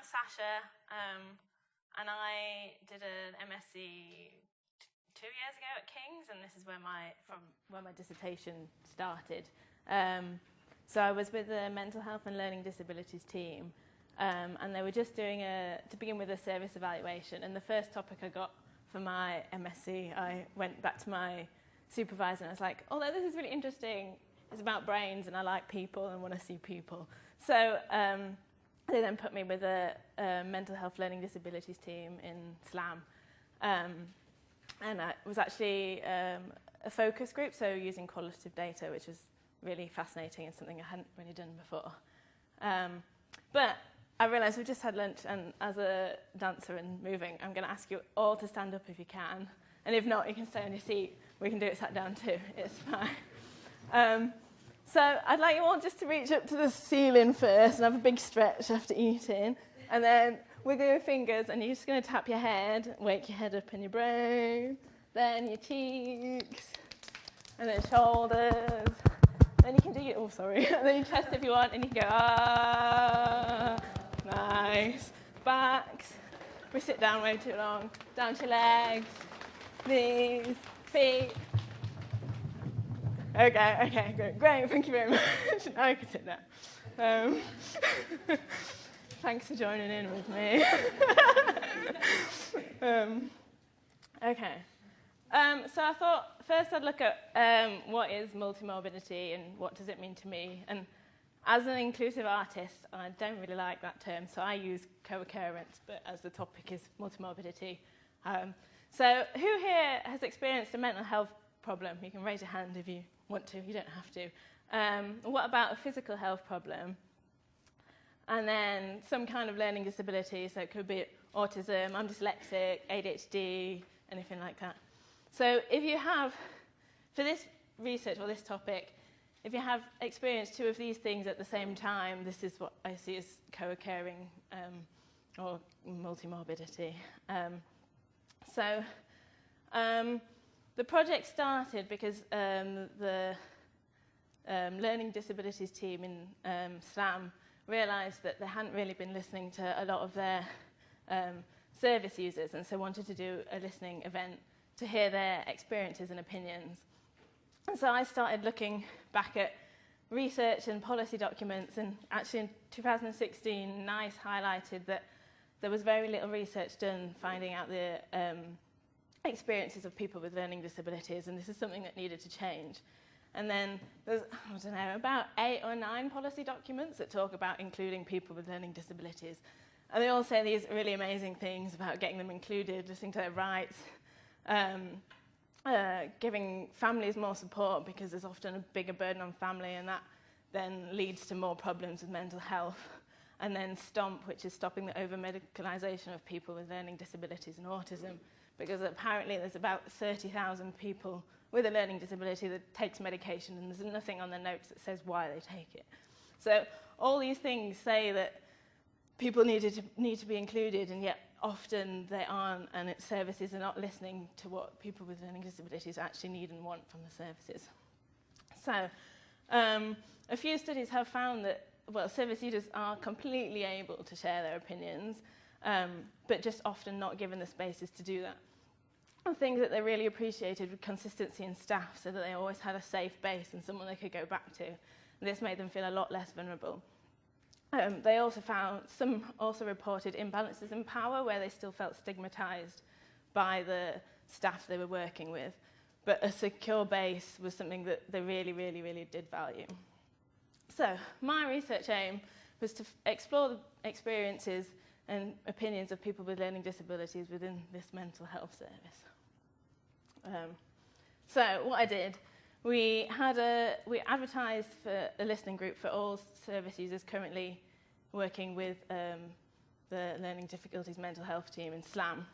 Sasha, and I did an MSc 2 years ago at King's, and this is where my dissertation started. So I was with the Mental Health and Learning Disabilities team, and they were just doing to begin with, a service evaluation. And the first topic I got for my MSc, I went back to my supervisor and I was like, although this is really interesting, it's about brains and I like people and want to see people. So they then put me with a mental health learning disabilities team in SLAM. And it was actually a focus group, so using qualitative data, which was really fascinating and something I hadn't really done before. But I realised we've just had lunch, and as a dancer and moving, I'm going to ask you all to stand up if you can. And if not, you can stay on your seat. We can do it sat down too. It's fine. So I'd like you all just to reach up to the ceiling first and have a big stretch after eating. And then wiggle your fingers, and you're just going to tap your head, wake your head up in your brain, then your cheeks, and then shoulders. Then you can do your, and then your chest if you want, and you can go, ah, nice. Backs. We sit down way too long. Down to your legs, knees, feet. Okay, good. Great, thank you very much. Now you can sit down. Thanks for joining in with me. Okay. So I thought first I'd look at what is multi-morbidity and what does it mean to me. And as an inclusive artist, I don't really like that term, so I use co-occurrence, but as the topic is multi-morbidity. So who here has experienced a mental health problem? You can raise your hand if you want to, you don't have to. What about a physical health problem? And then some kind of learning disability, so it could be autism, I'm dyslexic, ADHD, anything like that. So if you have, for this research or this topic, if you have experienced two of these things at the same time, this is what I see as co-occurring or multi-morbidity. The project started because the learning disabilities team in SLAM realised that they hadn't really been listening to a lot of their service users, and so wanted to do a listening event to hear their experiences and opinions. And so I started looking back at research and policy documents, and actually in 2016, NICE highlighted that there was very little research done finding out the experiences of people with learning disabilities, and this is something that needed to change. And then there's, I don't know, about 8 or 9 policy documents that talk about including people with learning disabilities. And they all say these really amazing things about getting them included, listening to their rights, giving families more support because there's often a bigger burden on family, and that then leads to more problems with mental health. And then STOMP, which is stopping the over-medicalisation of people with learning disabilities and autism, because apparently there's about 30,000 people with a learning disability that takes medication, and there's nothing on the notes that says why they take it. So all these things say that people need to be included, and yet often they aren't, and services are not listening to what people with learning disabilities actually need and want from the services. So a few studies have found that, well, service users are completely able to share their opinions, but just often not given the spaces to do that. And things that they really appreciated were consistency in staff, so that they always had a safe base and someone they could go back to. And this made them feel a lot less vulnerable. They also found, some also reported imbalances in power where they still felt stigmatised by the staff they were working with. But a secure base was something that they really, really, really did value. So my research aim was to explore the experiences and opinions of people with learning disabilities within this mental health service. So what I did, we advertised for a listening group for all service users currently working with the learning difficulties mental health team in SLAM.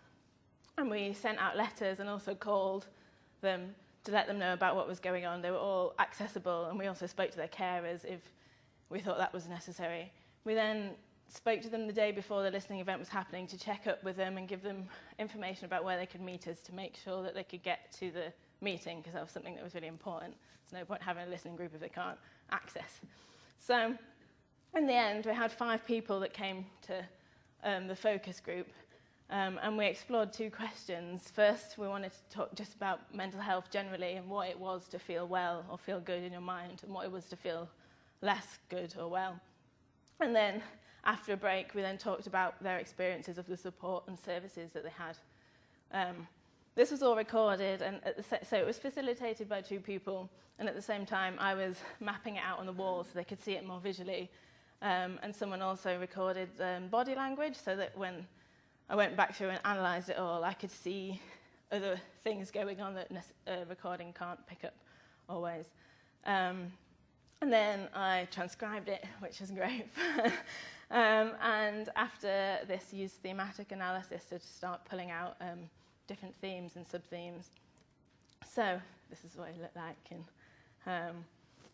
And we sent out letters and also called them to let them know about what was going on. They were all accessible, and we also spoke to their carers if we thought that was necessary. We then spoke to them the day before the listening event was happening to check up with them and give them information about where they could meet us to make sure that they could get to the meeting, because that was something that was really important. There's no point having a listening group if they can't access. So in the end, we had 5 people that came to the focus group. And we explored 2 questions. First, we wanted to talk just about mental health generally and what it was to feel well or feel good in your mind, and what it was to feel less good or well. And then, after a break, we then talked about their experiences of the support and services that they had. This was all recorded, and so it was facilitated by 2 people, and at the same time, I was mapping it out on the wall so they could see it more visually. And someone also recorded body language, so that when I went back through and analysed it all, I could see other things going on that a recording can't pick up always. And then I transcribed it, which was great. And after this, used thematic analysis to start pulling out different themes and sub-themes. So this is what it looked like. And I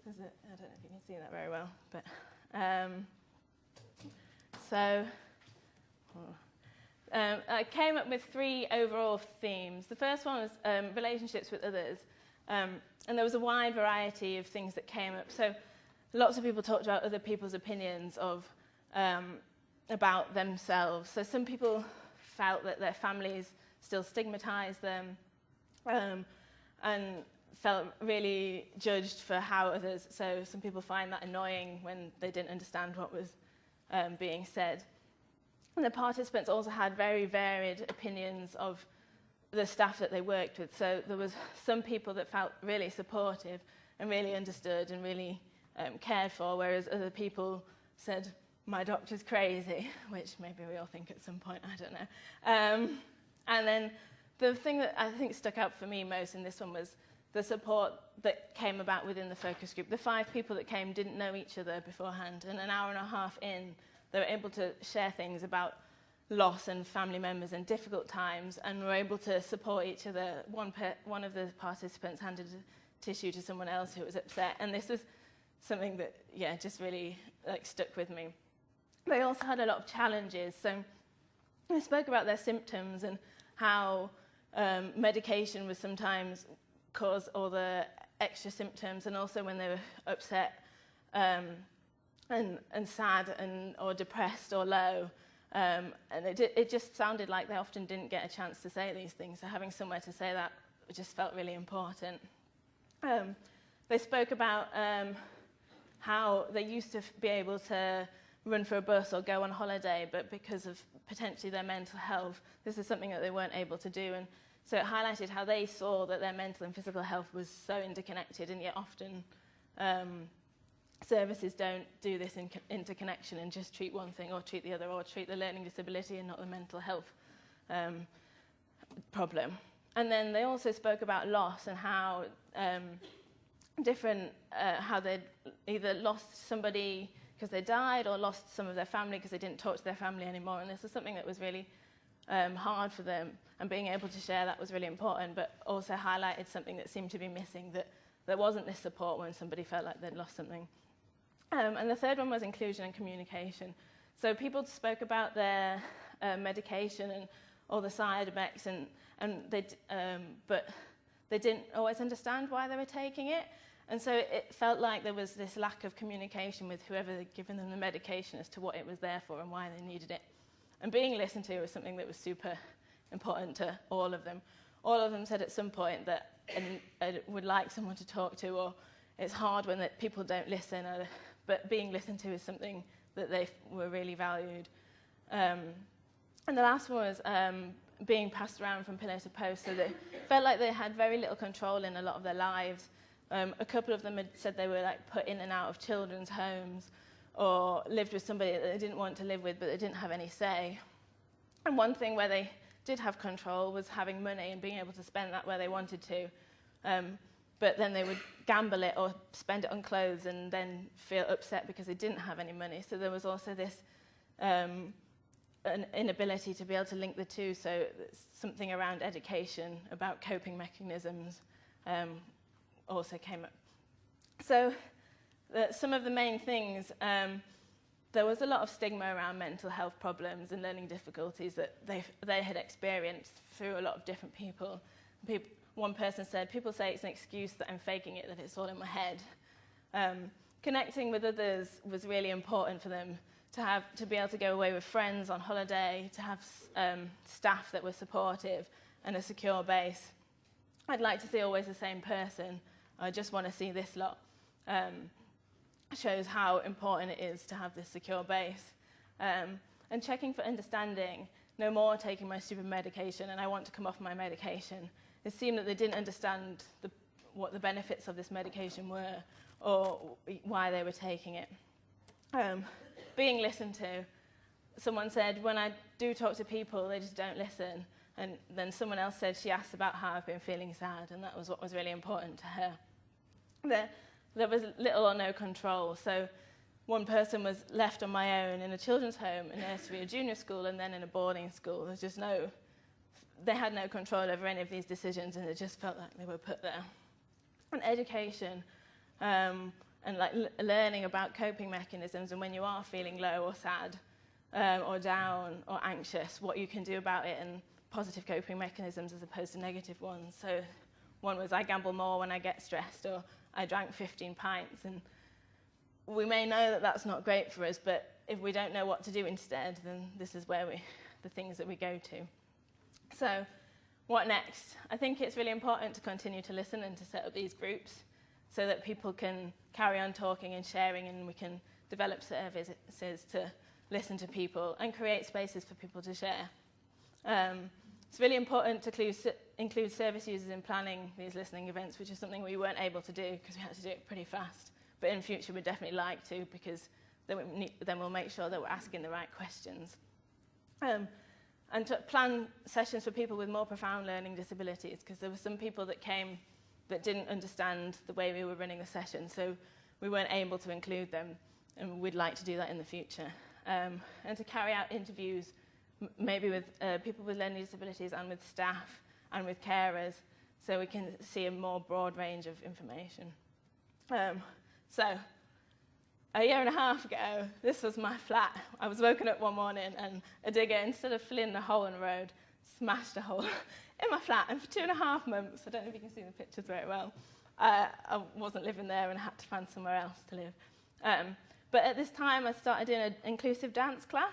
don't know if you can see that very well, but I came up with 3 overall themes. The first one was relationships with others, and there was a wide variety of things that came up. So lots of people talked about other people's opinions of about themselves. So some people felt that their families still stigmatised them, and felt really judged for how others. So some people find that annoying when they didn't understand what was being said. And the participants also had very varied opinions of the staff that they worked with. So there was some people that felt really supportive and really understood and really cared for, whereas other people said, my doctor's crazy, which maybe we all think at some point, I don't know. And then the thing that I think stuck out for me most in this one was the support that came about within the focus group. The 5 people that came didn't know each other beforehand, and an hour and a half in, they were able to share things about loss and family members and difficult times, and were able to support each other. One of the participants handed a tissue to someone else who was upset, and this was something that, just really stuck with me. They also had a lot of challenges. So they spoke about their symptoms and how medication would sometimes cause all the extra symptoms, and also when they were upset and sad or depressed or low. And it just sounded like they often didn't get a chance to say these things, so having somewhere to say that just felt really important. They spoke about how they used to be able to run for a bus or go on holiday, but because of potentially their mental health, this is something that they weren't able to do. And so it highlighted how they saw that their mental and physical health was so interconnected, and yet often services don't do this interconnection and just treat one thing or treat the other, or treat the learning disability and not the mental health problem. And then they also spoke about loss and how how they'd either lost somebody because they died, or lost some of their family because they didn't talk to their family anymore. And this was something that was really hard for them, and being able to share that was really important, but also highlighted something that seemed to be missing, that there wasn't this support when somebody felt like they'd lost something. And the third one was inclusion and communication. So people spoke about their medication and all the side effects, but they didn't always understand why they were taking it. And so it felt like there was this lack of communication with whoever had given them the medication as to what it was there for and why they needed it. And being listened to was something that was super important to all of them. All of them said at some point that I would like someone to talk to, or it's hard when people don't listen, but being listened to is something that they were really valued. And the last one was being passed around from pillar to post, so they felt like they had very little control in a lot of their lives. A couple of them had said they were put in and out of children's homes, or lived with somebody that they didn't want to live with, but they didn't have any say. And one thing where they did have control was having money and being able to spend that where they wanted to. But then they would gamble it or spend it on clothes and then feel upset because they didn't have any money. So there was also this an inability to be able to link the two. So something around education, about coping mechanisms, also came up. So some of the main things, there was a lot of stigma around mental health problems and learning difficulties that they had experienced through a lot of different people. One person said, people say it's an excuse that I'm faking it, that it's all in my head. Connecting with others was really important for them to be able to go away with friends on holiday, to have staff that were supportive and a secure base. I'd like to see always the same person. I just want to see this lot. Shows how important it is to have this secure base. And checking for understanding. No more taking my stupid medication and I want to come off my medication. It seemed that they didn't understand what the benefits of this medication were or why they were taking it. Being listened to. Someone said, when I do talk to people, they just don't listen. And then someone else said she asked about how I've been feeling sad, and that was what was really important to her. There was little or no control. So one person was left on my own in a children's home, a nursery, a junior school, and then in a boarding school. There's just they had no control over any of these decisions, and it just felt like they were put there. And education, and like learning about coping mechanisms, and when you are feeling low or sad, or down or anxious, what you can do about it, and positive coping mechanisms as opposed to negative ones. So one was I gamble more when I get stressed, or I drank 15 pints, and we may know that that's not great for us, but if we don't know what to do instead, then this is where the things that we go to. So what next? I think it's really important to continue to listen and to set up these groups so that people can carry on talking and sharing, and we can develop services to listen to people and create spaces for people to share. It's really important to include service users in planning these listening events, which is something we weren't able to do because we had to do it pretty fast. But in future, we'd definitely like to, because then we'll make sure that we're asking the right questions. And to plan sessions for people with more profound learning disabilities, because there were some people that came that didn't understand the way we were running the session, so we weren't able to include them, and we'd like to do that in the future. And to carry out interviews, maybe with people with learning disabilities and with staff and with carers, so we can see a more broad range of information. So, a year and a half ago, this was my flat. I was woken up one morning and a digger, instead of filling a hole in the road, smashed a hole in my flat. And for 2.5 months, I don't know if you can see the pictures very well, I wasn't living there and had to find somewhere else to live. But at this time, I started doing an inclusive dance class,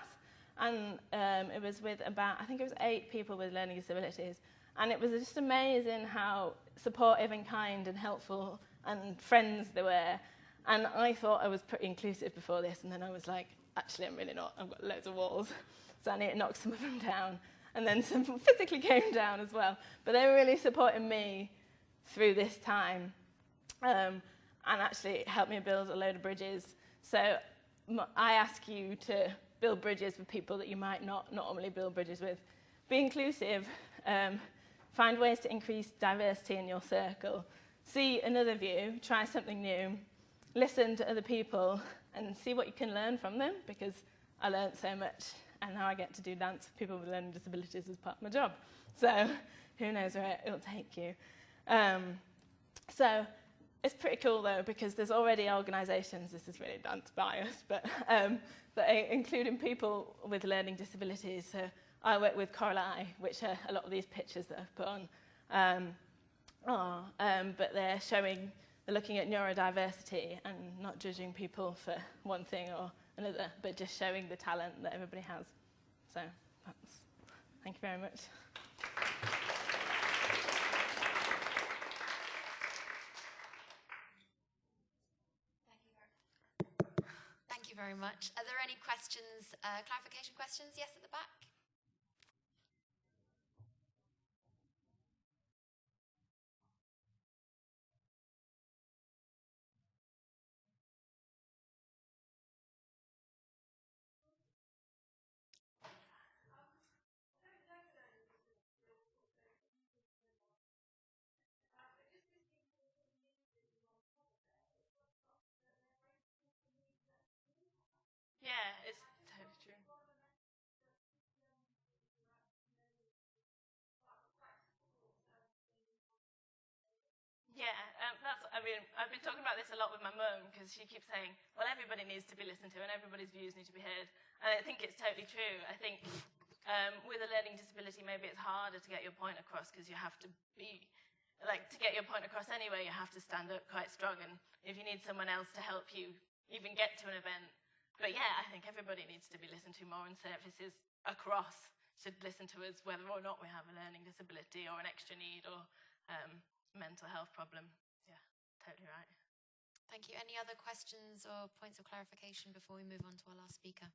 and it was with I think it was 8 people with learning disabilities. And it was just amazing how supportive and kind and helpful and friends they were. And I thought I was pretty inclusive before this, and then I was like, actually, I'm really not. I've got loads of walls, so I need to knock some of them down. And then some physically came down as well. But they were really supporting me through this time, and actually helped me build a load of bridges. So I ask you to build bridges with people that you might not normally build bridges with. Be inclusive. Find ways to increase diversity in your circle. See another view. Try something new. Listen to other people and see what you can learn from them, because I learned so much, and now I get to do dance with people with learning disabilities as part of my job. So who knows where it'll take you. So it's pretty cool, though, because there's already organisations, this is really dance biased, but that are including people with learning disabilities. So I work with Coral Eye, which are a lot of these pictures that I've put on. But they're looking at neurodiversity and not judging people for one thing or another, but just showing the talent that everybody has. So thank you very much. Thank you very much. Are there any questions, clarification questions? Yes, at the back. Yeah, it's totally true. Yeah, I've been talking about this a lot with my mum, because she keeps saying, well, everybody needs to be listened to and everybody's views need to be heard. And I think it's totally true. I think with a learning disability, maybe it's harder to get your point across, because you have to to get your point across anyway, you have to stand up quite strong. And if you need someone else to help you even get to an event, But yeah, I think everybody needs to be listened to more, and services across should listen to us whether or not we have a learning disability or an extra need or mental health problem. Yeah, totally right. Thank you. Any other questions or points of clarification before we move on to our last speaker?